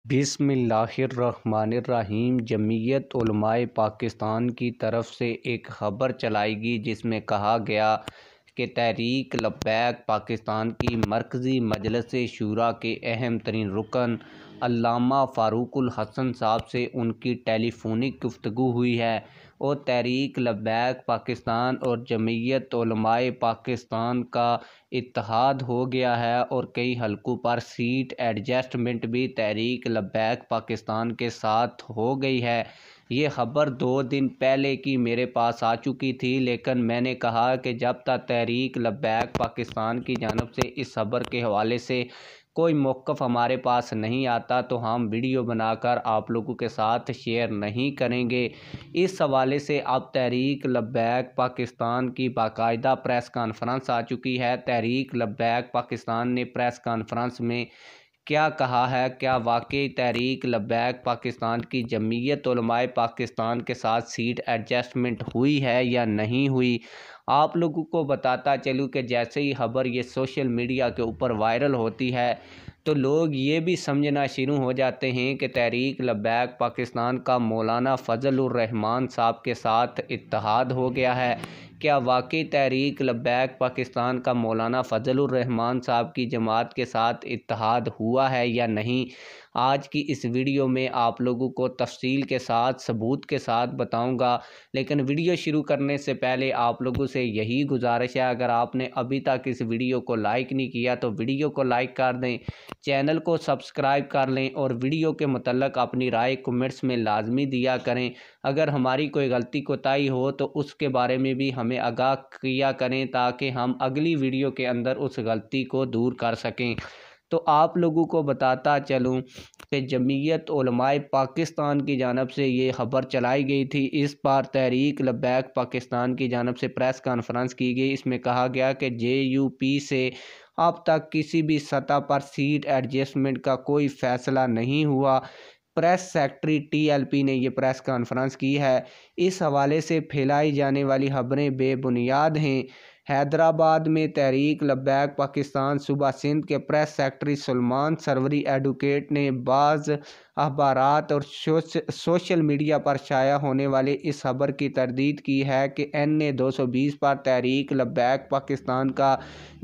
बिस्मिल्लाहिर्रहमानिर्रहीम। जमीयत उलमाए पाकिस्तान की तरफ से एक ख़बर चलाई गई जिसमें कहा गया कि तहरीक लब्बैक पाकिस्तान की मरकज़ी मजलिस शूरा के अहम तरीन रुकन अल्लामा फ़ारूकुल हसन साहब से उनकी टेलीफोनिक गुफ्तगू हुई है और तहरीक लब्बैक पाकिस्तान और जमीयत उलमाए पाकिस्तान का इत्तेहाद हो गया है और कई हलकों पर सीट एडजस्टमेंट भी तहरीक लब्बैक पाकिस्तान के साथ हो गई है। ये ख़बर 2 दिन पहले की मेरे पास आ चुकी थी, लेकिन मैंने कहा कि जब तक तहरीक लब्बैक पाकिस्तान की जानिब से इस ख़बर के हवाले से कोई मौक़िफ़ हमारे पास नहीं आता तो हम वीडियो बनाकर आप लोगों के साथ शेयर नहीं करेंगे। इस हवाले से अब तहरीक लब्बैक पाकिस्तान की बाकायदा प्रेस कॉन्फ्रेंस आ चुकी है। तहरीक लब्बैक पाकिस्तान ने प्रेस कॉन्फ्रेंस में क्या कहा है? क्या वाकई तहरीक लब्बैक पाकिस्तान की जमीयत उलमाए पाकिस्तान के साथ सीट एडजस्टमेंट हुई है या नहीं हुई? आप लोगों को बताता चलूँ कि जैसे ही खबर ये सोशल मीडिया के ऊपर वायरल होती है तो लोग ये भी समझना शुरू हो जाते हैं कि तहरीक लब्बैक पाकिस्तान का मौलाना फ़ज़लुर रहमान साहब के साथ इत्तेहाद हो गया है। क्या वाकई तहरीक लब्बैक पाकिस्तान का मौलाना फ़ज़लुर रहमान साहब की जमात के साथ इत्तेहाद हुआ है या नहीं? आज की इस वीडियो में आप लोगों को तफसील के साथ सबूत के साथ बताऊंगा। लेकिन वीडियो शुरू करने से पहले आप लोगों से यही गुजारिश है, अगर आपने अभी तक इस वीडियो को लाइक नहीं किया तो वीडियो को लाइक कर दें, चैनल को सब्सक्राइब कर लें और वीडियो के मुतल्लिक़ अपनी राय कमेंट्स में लाजमी दिया करें। अगर हमारी कोई गलती कोताही हो तो उसके बारे में भी हमें आगाह किया करें ताकि हम अगली वीडियो के अंदर उस गलती को दूर कर सकें। तो आप लोगों को बताता चलूँ कि जमीयत उलमाए पाकिस्तान की जानिब से ये ख़बर चलाई गई थी। इस पर तहरीक लब्बैक पाकिस्तान की जानिब से प्रेस कॉन्फ्रेंस की गई। इसमें कहा गया कि JUP से अब तक किसी भी सतह पर सीट एडजस्टमेंट का कोई फ़ैसला नहीं हुआ। प्रेस सेक्रेटरी TLP ने यह प्रेस कॉन्फ्रेंस की है। इस हवाले से फैलाई जाने वाली खबरें बेबुनियाद हैं। हैदराबाद में तहरीक लब्बैक पाकिस्तान सूबा सिंध के press secretary Salman Sarwari advocate ने बाज़ अखबारात और सोशल मीडिया पर शाया होने वाले इस खबर की तरदीद की है कि NA 220 पर तहरीक लब्बैक पाकिस्तान का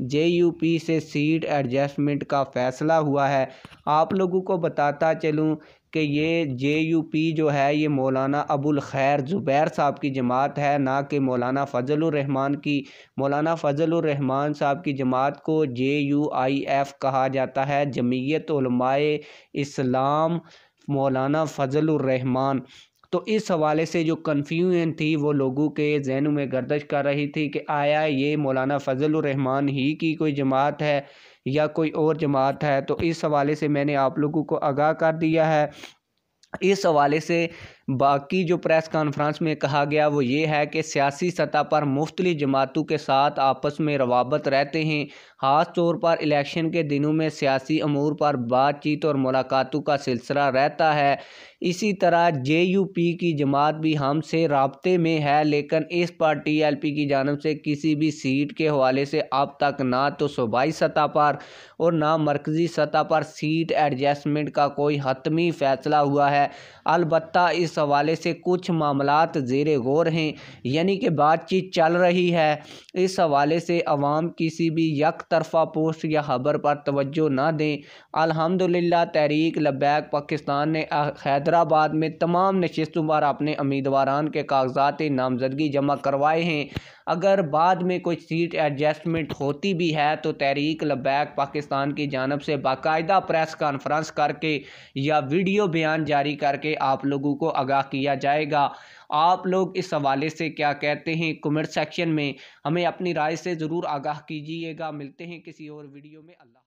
JUP से सीट एडजस्टमेंट का फ़ैसला हुआ है। आप लोगों को बताता चलूँ कि ये JUP जो है ये मौलाना अबुल खैर ज़ुबैर साहब की जमात है, ना कि मौलाना फ़ज़लुर रहमान की। मौलाना फ़ज़लुर रहमान साहब की जमात को JUIF कहा जाता है, जमीयत उलमाए इस्लाम मौलाना फ़ज़लुर रहमान। तो इस हवाले से जो कन्फ्यूजन थी वो लोगों के जहनों में गर्दिश कर रही थी कि आया ये मौलाना फ़ज़लुर रहमान ही की कोई जमात है या कोई और जमात है। तो इस हवाले से मैंने आप लोगों को आगाह कर दिया है। इस हवाले से बाकी जो प्रेस कॉन्फ्रेंस में कहा गया वो ये है कि सियासी सतह पर मुख्तलिफ जमातों के साथ आपस में रवाबत रहते हैं। ख़ास तौर पर इलेक्शन के दिनों में सियासी अमूर पर बातचीत और मुलाकातों का सिलसिला रहता है। इसी तरह JUP की जमात भी हमसे राब्ते में है, लेकिन इस पर TLP की जानिब से किसी भी सीट के हवाले से अब तक ना तो सूबाई सतह पर और ना मरकज़ी सतह पर सीट एडजस्टमेंट का कोई हतमी फ़ैसला हुआ है। अलबत्ता इस हवाले से कुछ मामलात ज़ेरे गौर हैं, यानी कि बातचीत चल रही है। इस हवाले से अवाम किसी भी यक तरफ़ा पोस्ट या खबर पर तवज्जो ना दें। अल्हम्दुलिल्लाह तहरीक लब्बैक पाकिस्तान ने हैदराबाद में तमाम नशिस्तों पर अपने उम्मीदवारान के कागजात नामजदगी जमा करवाए हैं। अगर बाद में कोई सीट एडजस्टमेंट होती भी है तो तहरीक लब्बैक पाकिस्तान की जानिब से बाकायदा प्रेस कॉन्फ्रेंस करके या वीडियो बयान जारी करके आप लोगों को आगाह किया जाएगा। आप लोग इस हवाले से क्या कहते हैं कमेंट सेक्शन में हमें अपनी राय से ज़रूर आगाह कीजिएगा। मिलते हैं किसी और वीडियो में। अल्लाह।